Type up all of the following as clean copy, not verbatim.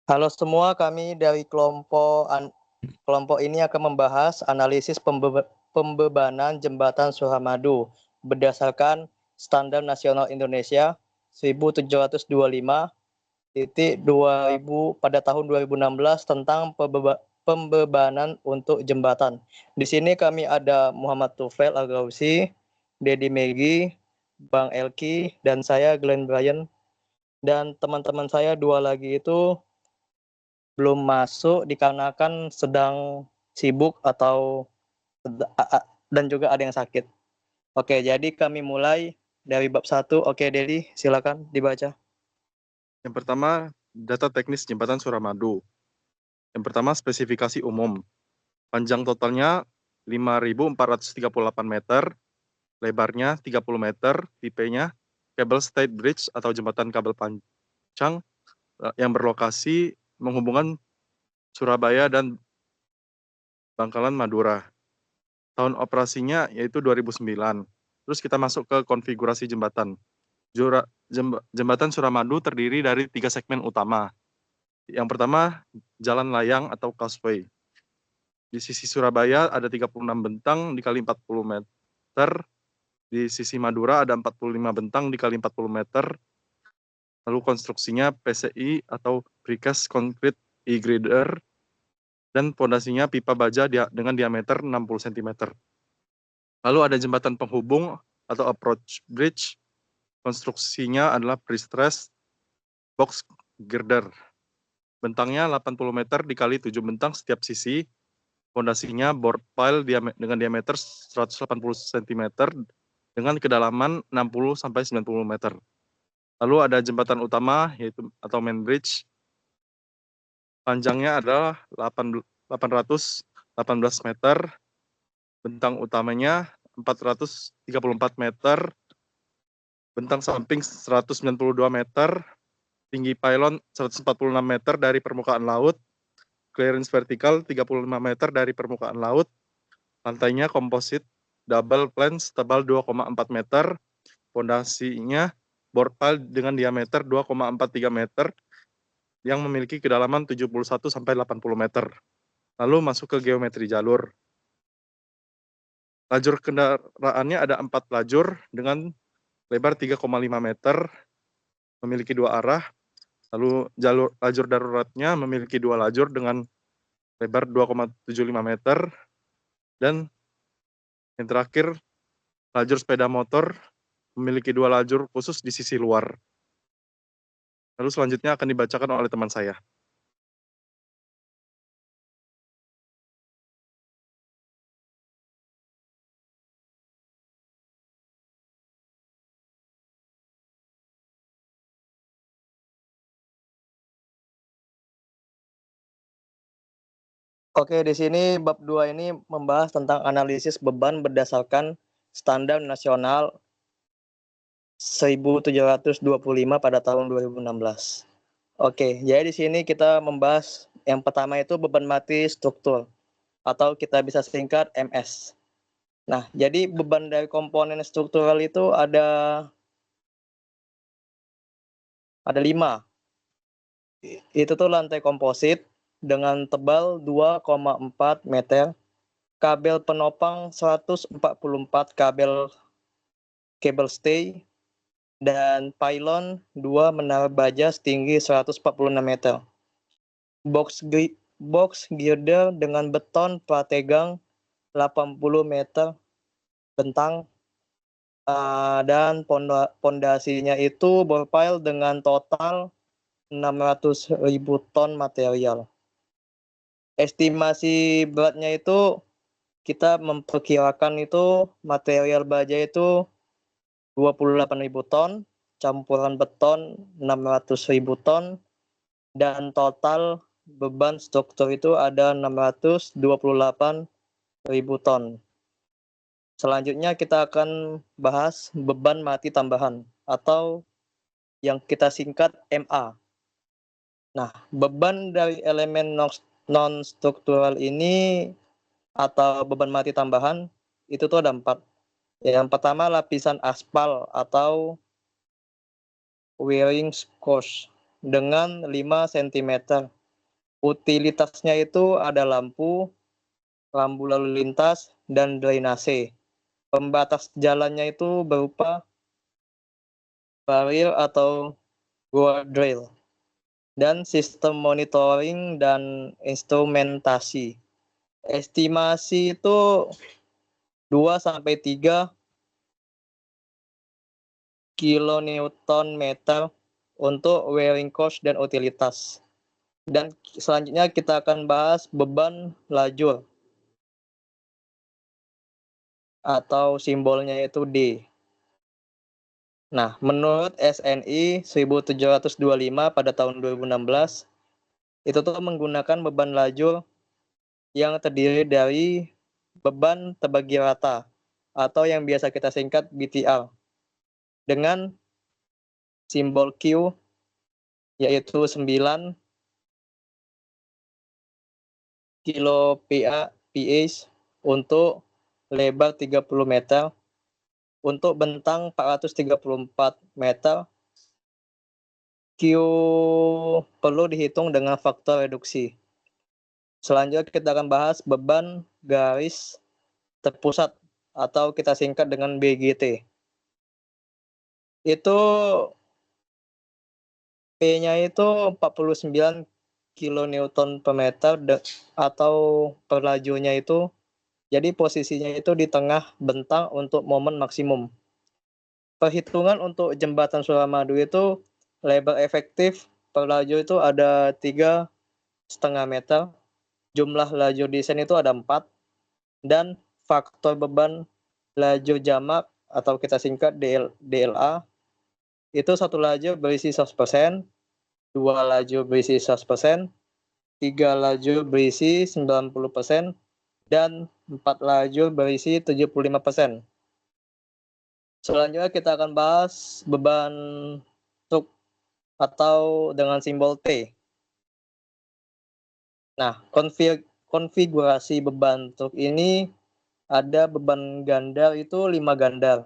Halo semua, kami dari kelompok ini akan membahas analisis pembebanan jembatan Suramadu berdasarkan Standar Nasional Indonesia 1725/2000 pada tahun 2016 tentang pembebanan untuk jembatan. Di sini kami ada Muhammad Tufail Al-Gausi, Dedi Megi, Bang Elki, dan saya Glenn Bryan. Dan teman-teman saya dua lagi itu belum masuk dikarenakan sedang sibuk atau dan juga ada yang sakit. Oke, jadi kami mulai dari bab 1. Oke, Dedi, silakan dibaca. Yang pertama, data teknis jembatan Suramadu. Yang pertama, spesifikasi umum. Panjang totalnya 5.438 meter, lebarnya 30 meter, tipenya cable stayed bridge atau jembatan kabel panjang yang berlokasi menghubungkan Surabaya dan Bangkalan, Madura. Tahun operasinya yaitu 2009. Terus kita masuk ke konfigurasi jembatan. Jembatan Suramadu terdiri dari 3 segmen utama. Yang pertama, jalan layang atau causeway. Di sisi Surabaya ada 36 bentang dikali 40 meter. Di sisi Madura ada 45 bentang dikali 40 meter. Lalu konstruksinya PCI atau Precast Concrete E-Grader. Dan pondasinya pipa baja dengan diameter 60 cm. Lalu ada jembatan penghubung atau approach bridge. Konstruksinya adalah pre-stressed box girder. Bentangnya 80 meter dikali 7 bentang setiap sisi. Pondasinya board pile dengan diameter 180 cm dengan kedalaman 60 sampai 90 meter. Lalu ada jembatan utama yaitu atau main bridge. Panjangnya adalah 818 meter. Bentang utamanya 434 meter. Bentang samping 192 meter. Tinggi pylon 146 meter dari permukaan laut, clearance vertikal 35 meter dari permukaan laut, lantainya komposit double planks tebal 2,4 meter, pondasinya board pile dengan diameter 2,43 meter yang memiliki kedalaman 71 sampai 80 meter. Lalu masuk ke geometri jalur. Lajur kendaraannya ada 4 lajur dengan lebar 3,5 meter, memiliki 2 arah. Lalu lajur daruratnya memiliki 2 lajur dengan lebar 2,75 meter. Dan yang terakhir, lajur sepeda motor memiliki 2 lajur khusus di sisi luar. Lalu selanjutnya akan dibacakan oleh teman saya. Oke, di sini bab 2 ini membahas tentang analisis beban berdasarkan Standar Nasional 1725 pada tahun 2016. Oke, jadi di sini kita membahas yang pertama itu beban mati struktur atau kita bisa singkat MS. Nah, jadi beban dari komponen struktural itu ada 5. Itu tuh lantai komposit dengan tebal 2,4 meter, kabel penopang 144 kabel stay, dan pylon 2 menara baja setinggi 146 meter. Box girder dengan beton prategang 80 meter bentang, dan pondasinya itu berpile dengan total 600.000 ton material. Estimasi beratnya itu kita memperkirakan itu material baja itu 28.000 ton, campuran beton 600.000 ton, dan total beban struktur itu ada 628.000 ton. Selanjutnya kita akan bahas beban mati tambahan atau yang kita singkat MA. Nah, beban dari elemen non-struktural ini atau beban mati tambahan itu tuh ada 4. Yang pertama lapisan aspal atau wearing course dengan 5 cm. Utilitasnya itu ada lampu lalu lintas, dan drainase. Pembatas jalannya itu berupa baril atau guardrail, dan sistem monitoring dan instrumentasi. Estimasi itu 2-3 kilonewton meter untuk wearing course dan utilitas. Dan selanjutnya kita akan bahas beban lajur atau simbolnya itu D. Nah, menurut SNI 1725 pada tahun 2016, itu tuh menggunakan beban lajur yang terdiri dari beban terbagi rata atau yang biasa kita singkat BTR dengan simbol Q yaitu 9 kilo PA untuk lebar 30 meter, untuk bentang 434 meter. Q perlu dihitung dengan faktor reduksi. Selanjutnya kita akan bahas beban garis terpusat atau kita singkat dengan BGT. Itu P-nya itu 49 kilonewton per meter atau per lajurnya itu. Jadi posisinya itu di tengah bentang untuk momen maksimum. Perhitungan untuk jembatan Suramadu itu lebar efektif per lajur itu ada 3,5 meter. Jumlah lajur desain itu ada 4, dan faktor beban lajur jamak atau kita singkat DLA itu satu lajur berisi 100%, 2 lajur berisi 100%, 3 lajur berisi 90%, dan 4 lajur berisi 75%. Selanjutnya kita akan bahas beban truk atau dengan simbol T. Nah, konfigurasi beban truk ini ada beban gandar itu 5 gandar.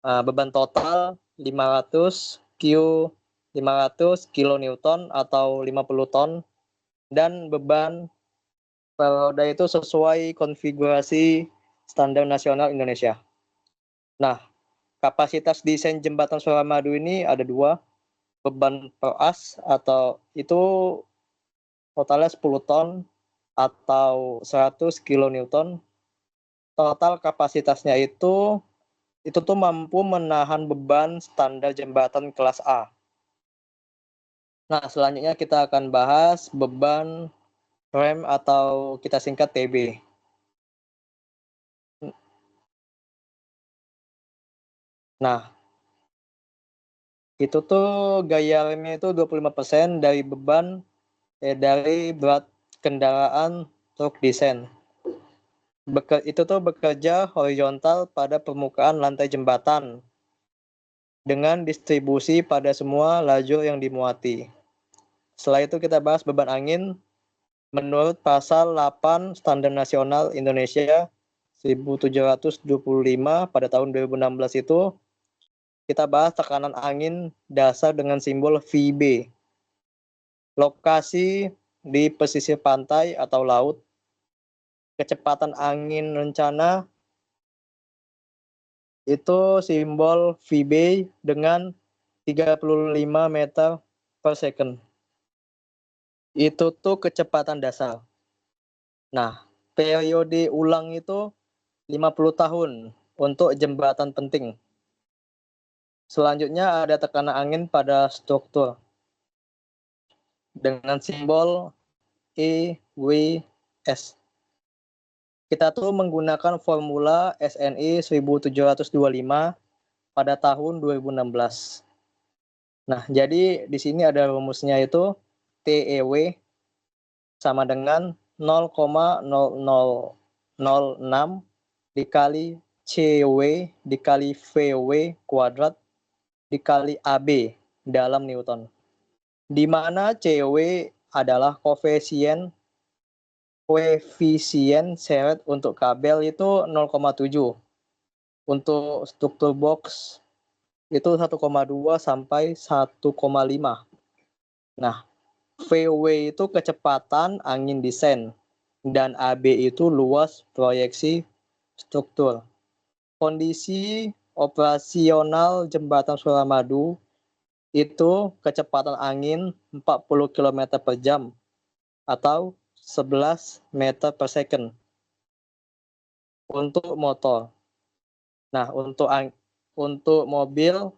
Beban total 500 kilonewton atau 50 ton, dan beban per roda itu sesuai konfigurasi standar nasional Indonesia. Nah, kapasitas desain jembatan Suramadu ini ada 2, beban per as atau itu totalnya 10 ton atau 100 kilonewton. Total kapasitasnya itu tuh mampu menahan beban standar jembatan kelas A. Nah, selanjutnya kita akan bahas beban rem atau kita singkat TB. Nah, itu tuh gaya remnya itu 25% dari beban dari berat kendaraan truk desain. Itu tuh bekerja horizontal pada permukaan lantai jembatan dengan distribusi pada semua lajur yang dimuati. Setelah itu kita bahas beban angin. Menurut pasal 8 Standar Nasional Indonesia 1725 pada tahun 2016 itu, kita bahas tekanan angin dasar dengan simbol VB. Lokasi di pesisir pantai atau laut. Kecepatan angin rencana itu simbol VB dengan 35 meter per second. Itu tuh kecepatan dasar. Nah, periode ulang itu 50 tahun untuk jembatan penting. Selanjutnya ada tekanan angin pada struktur dengan simbol EWS. Kita tuh menggunakan formula SNI 1725 pada tahun 2016. Nah, jadi di sini ada rumusnya itu TEW sama dengan 0,0006 dikali CW dikali VW kuadrat dikali AB dalam Newton. Di mana CW adalah koefisien seret untuk kabel itu 0,7. Untuk struktur box itu 1,2 sampai 1,5. Nah, VW itu kecepatan angin desain dan AB itu luas proyeksi struktur. Kondisi operasional jembatan Suramadu itu kecepatan angin 40 km per jam atau 11 meter per second untuk motor. Nah, untuk mobil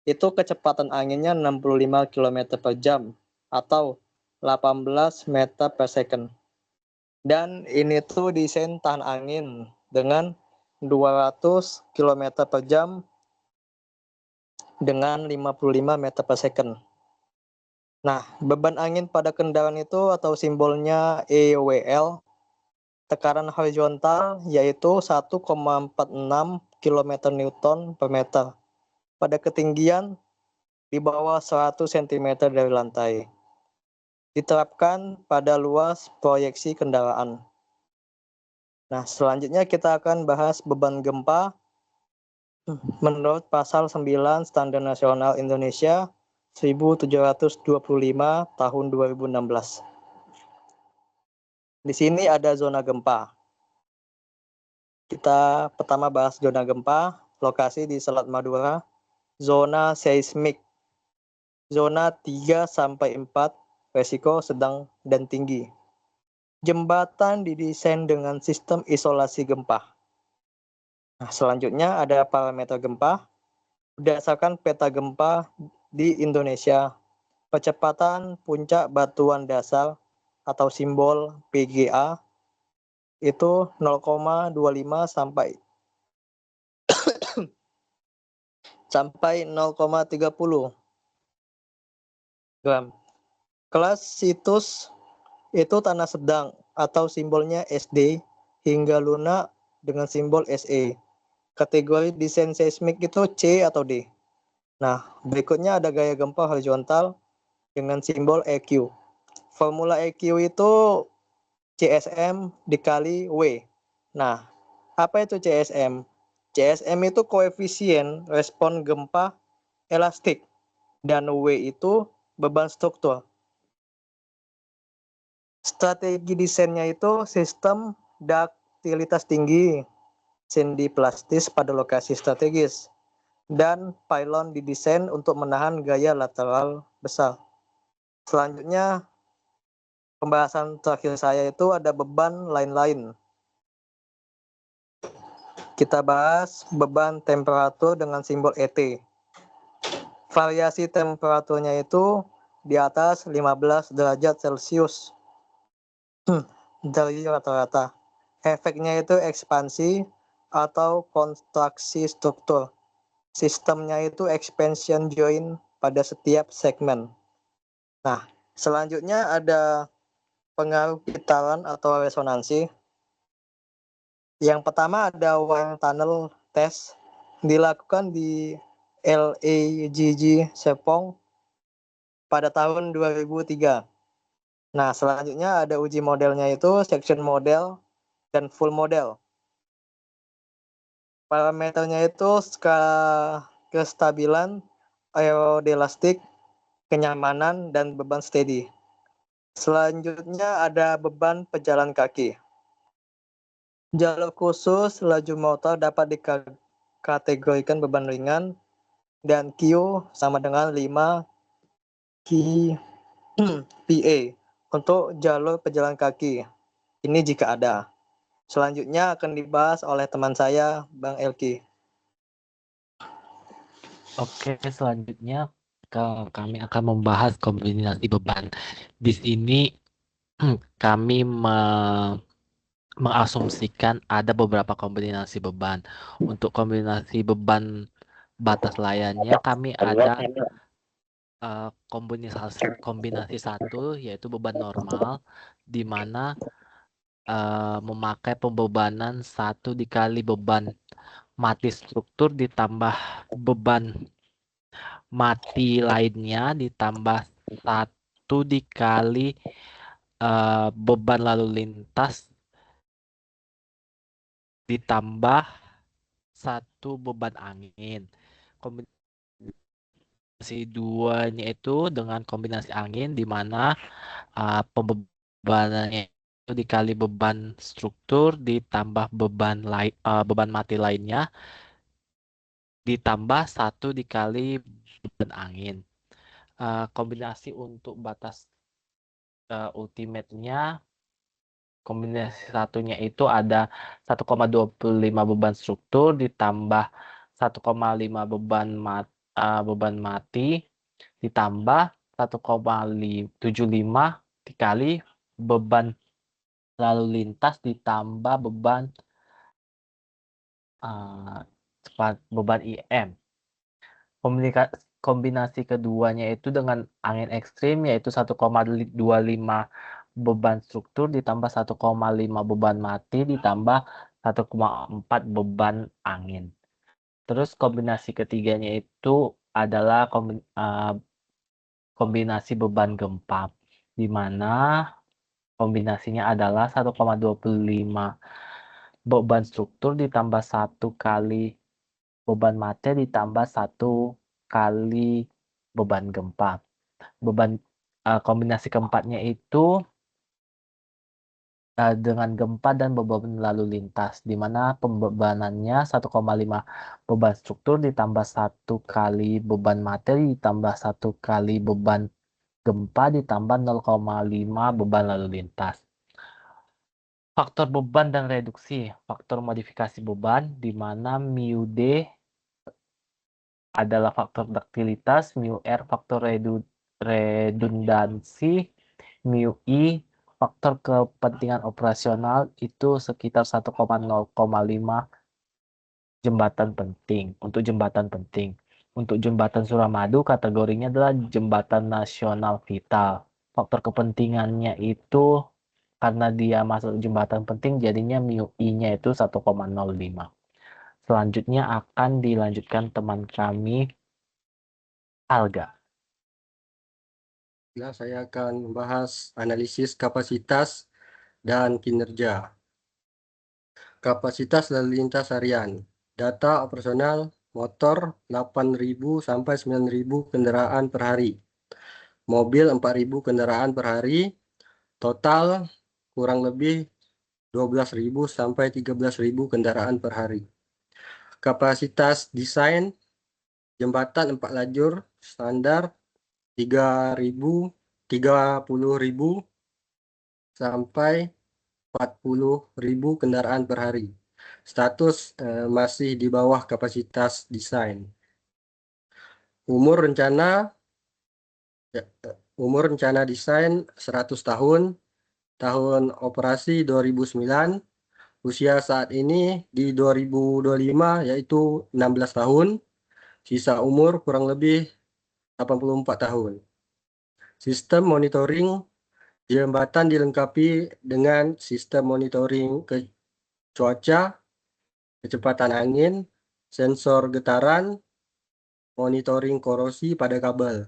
itu kecepatan anginnya 65 km per jam atau 18 meter per second. Dan ini tuh desain tahan angin dengan 200 km per jam dengan 55 meter per second. Nah, beban angin pada kendaraan itu atau simbolnya EWL, tekanan horizontal yaitu 1,46 km Newton per meter pada ketinggian di bawah 100 cm dari lantai. Diterapkan pada luas proyeksi kendaraan. Nah, selanjutnya kita akan bahas beban gempa menurut pasal 9 Standar Nasional Indonesia 1725 tahun 2016. Di sini ada zona gempa. Kita pertama bahas zona gempa, lokasi di Selat Madura, zona seismik. Zona 3 sampai 4, resiko sedang dan tinggi. Jembatan didesain dengan sistem isolasi gempa. Nah, selanjutnya ada parameter gempa. Berdasarkan peta gempa di Indonesia, percepatan puncak batuan dasar atau simbol PGA itu 0,25 sampai 0,30 gram. Kelas situs itu tanah sedang atau simbolnya SD hingga lunak dengan simbol SE. Kategori desain seismik itu C atau D. Nah, berikutnya ada gaya gempa horizontal dengan simbol EQ. Formula EQ itu CSM dikali W. Nah, apa itu CSM? CSM itu koefisien respon gempa elastik dan W itu beban struktur. Strategi desainnya itu sistem daktilitas tinggi, sendi plastis pada lokasi strategis, dan pylon didesain untuk menahan gaya lateral besar. Selanjutnya, pembahasan terakhir saya itu ada beban lain-lain. Kita bahas beban temperatur dengan simbol ET. Variasi temperaturnya itu di atas 15 derajat Celcius dari rata-rata. Efeknya itu ekspansi atau kontraksi struktur. Sistemnya itu expansion joint pada setiap segmen. Nah, selanjutnya ada pengaruh getaran atau resonansi. Yang pertama ada wire tunnel test dilakukan di LAGG Serpong pada tahun 2003. Nah, selanjutnya ada uji modelnya itu section model dan full model. Parameternya itu skala kestabilan, aerodelastik, kenyamanan, dan beban steady. Selanjutnya ada beban pejalan kaki. Jalur khusus laju motor dapat dikategorikan beban ringan dan Q sama dengan 5 kPa untuk jalur pejalan kaki. Ini jika ada. Selanjutnya akan dibahas oleh teman saya, Bang Elki. Oke, selanjutnya kami akan membahas kombinasi beban. Di sini kami mengasumsikan ada beberapa kombinasi beban. Untuk kombinasi beban batas layannya kami ada kombinasi satu yaitu beban normal, di mana memakai pembebanan 1 dikali beban mati struktur ditambah beban mati lainnya ditambah 1 dikali beban lalu lintas ditambah satu beban angin. Kombinasi duanya itu dengan kombinasi angin di mana pembebanannya itu dikali beban struktur ditambah beban mati lainnya ditambah satu dikali beban angin. Kombinasi untuk batas ultimate-nya, kombinasi satunya itu ada 1,25 beban struktur ditambah 1,5 beban mati ditambah 1,75 dikali beban lalu lintas ditambah beban beban IM. Kombinasi keduanya itu dengan angin ekstrim yaitu 1,25 beban struktur ditambah 1,5 beban mati ditambah 1,4 beban angin. Terus kombinasi ketiganya itu adalah kombinasi beban gempa, di mana kombinasinya adalah 1,25 beban struktur ditambah 1 kali beban mati ditambah 1 kali beban gempa. Kombinasi keempatnya itu dengan gempa dan beban lalu lintas, di mana pembebanannya 1,5 beban struktur ditambah 1 kali beban materi ditambah 1 kali beban gempa ditambah 0,5 beban lalu lintas. Faktor beban dan reduksi, faktor modifikasi beban, di mana μD adalah faktor duktilitas, μR faktor redundansi, μI faktor kepentingan operasional itu sekitar 1,05 jembatan penting. Untuk jembatan penting. Untuk jembatan Suramadu kategorinya adalah jembatan nasional vital. Faktor kepentingannya itu karena dia masuk jembatan penting jadinya μI-nya itu 1,05. Selanjutnya akan dilanjutkan teman kami Alga. Ya, saya akan membahas analisis kapasitas dan kinerja. Kapasitas lalu lintas harian. Data operasional motor 8.000 sampai 9.000 kendaraan per hari. Mobil 4.000 kendaraan per hari. Total kurang lebih 12.000 sampai 13.000 kendaraan per hari. Kapasitas desain jembatan 4 lajur standar 30.000 sampai 40.000 kendaraan per hari. Status masih di bawah kapasitas desain. Umur rencana desain 100 tahun. Tahun operasi 2009. Usia saat ini di 2025 yaitu 16 tahun. Sisa umur kurang lebih 84 tahun. Sistem monitoring jembatan dilengkapi dengan sistem monitoring cuaca, kecepatan angin, sensor getaran, monitoring korosi pada kabel.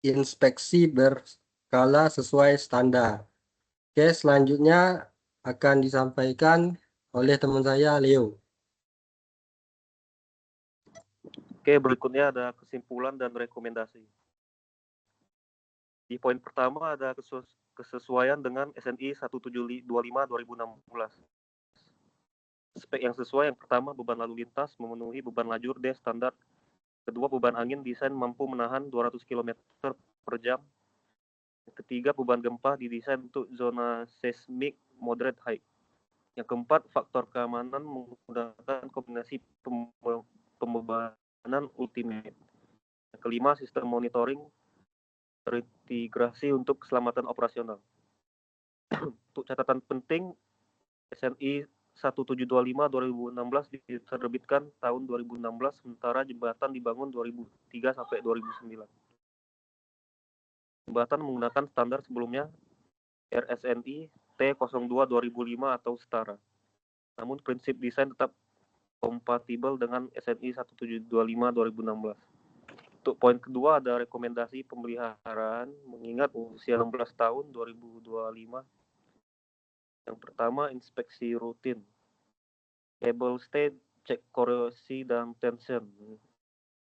Inspeksi berskala sesuai standar. Oke, selanjutnya akan disampaikan oleh teman saya, Leo. Oke, berikutnya ada kesimpulan dan rekomendasi. Di poin pertama ada kesesuaian dengan SNI 1725/2016. Spek yang sesuai, yang pertama beban lalu lintas memenuhi beban lajur D standar. Kedua, beban angin desain mampu menahan 200 km per jam. Ketiga, beban gempa didesain untuk zona seismik moderate high. Yang keempat, faktor keamanan menggunakan kombinasi pembebanan ultimate. Yang kelima, sistem monitoring terintegrasi untuk keselamatan operasional. Untuk catatan penting, SNI 1725/2016 diterbitkan tahun 2016, sementara jembatan dibangun 2003 sampai 2009. Jembatan menggunakan standar sebelumnya RSNI T02/2005 atau setara. Namun prinsip desain tetap kompatibel dengan SNI 1725/2016. Untuk poin kedua ada rekomendasi pemeliharaan mengingat usia 16 tahun 2025 Yang pertama, inspeksi rutin. Cable state, cek korosi dan tension.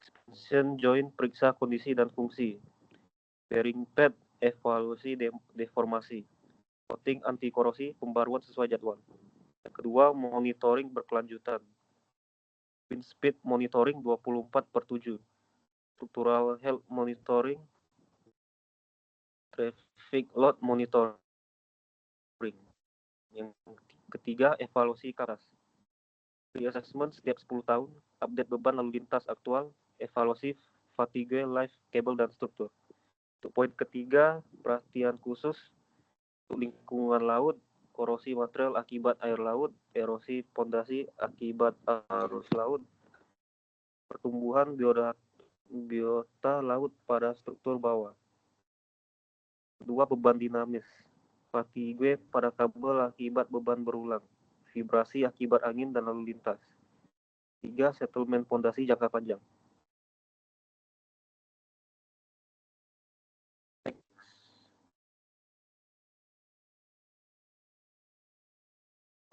Expansion joint, periksa kondisi dan fungsi. Bearing pad, evaluasi deformasi. Coating anti korosi, pembaruan sesuai jadwal. Yang kedua, monitoring berkelanjutan. Wind speed monitoring 24/7. Structural health monitoring. Traffic load monitoring. Yang ketiga, evaluasi KARAS. Reassessment setiap 10 tahun, update beban lalu lintas aktual, evaluasi fatigue, life, kabel, dan struktur. Untuk poin ketiga, perhatian khusus untuk lingkungan laut, korosi material akibat air laut, erosi pondasi akibat arus laut, pertumbuhan biota laut pada struktur bawah. Kedua, beban dinamis. Fatigue pada kabel akibat beban berulang. Vibrasi akibat angin dan lalu lintas. 3. Settlement pondasi jangka panjang.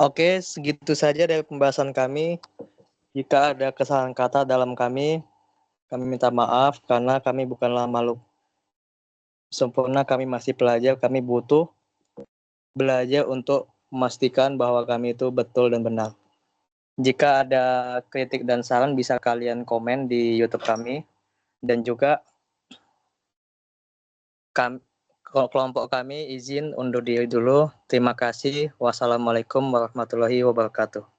Oke, segitu saja dari pembahasan kami. Jika ada kesalahan kata dalam kami minta maaf karena kami bukanlah makhluk sempurna, kami masih pelajar, kami butuh belajar untuk memastikan bahwa kami itu betul dan benar. Jika ada kritik dan saran bisa kalian komen di YouTube kami, dan juga kelompok kami izin undur diri dulu. Terima kasih. Wassalamualaikum warahmatullahi wabarakatuh.